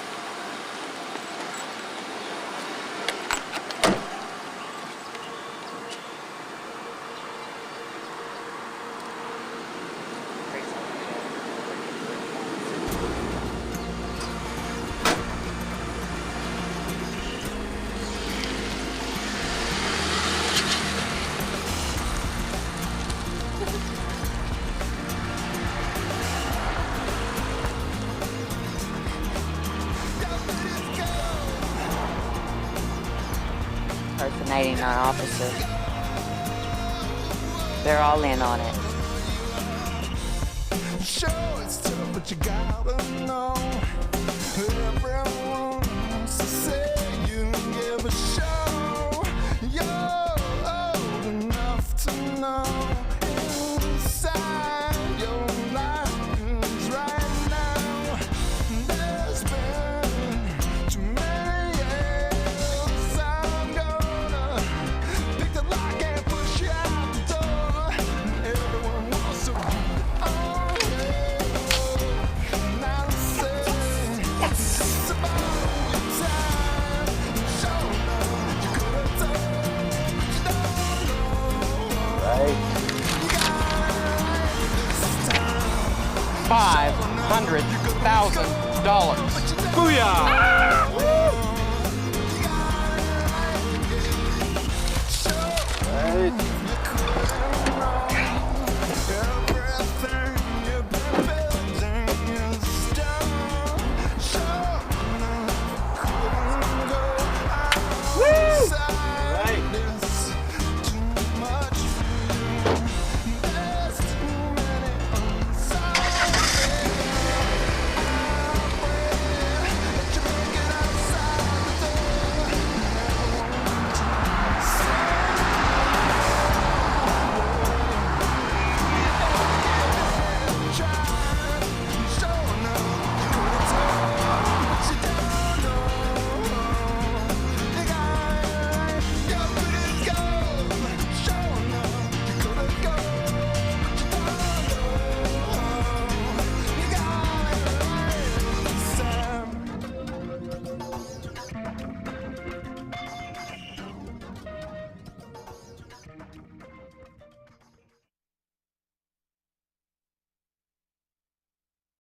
Impersonating our officer. They're all in on it. Sure, it's tough, but you gotta know. Everyone wants to say you give a show. You're old enough to know inside your life right now. There's been too many years. I'm gonna pick the lock and push you out the door. Everyone wants to be on you. Now say it's about your time. Show them you could have done, but you don't know. Right. $500,000. Booyah!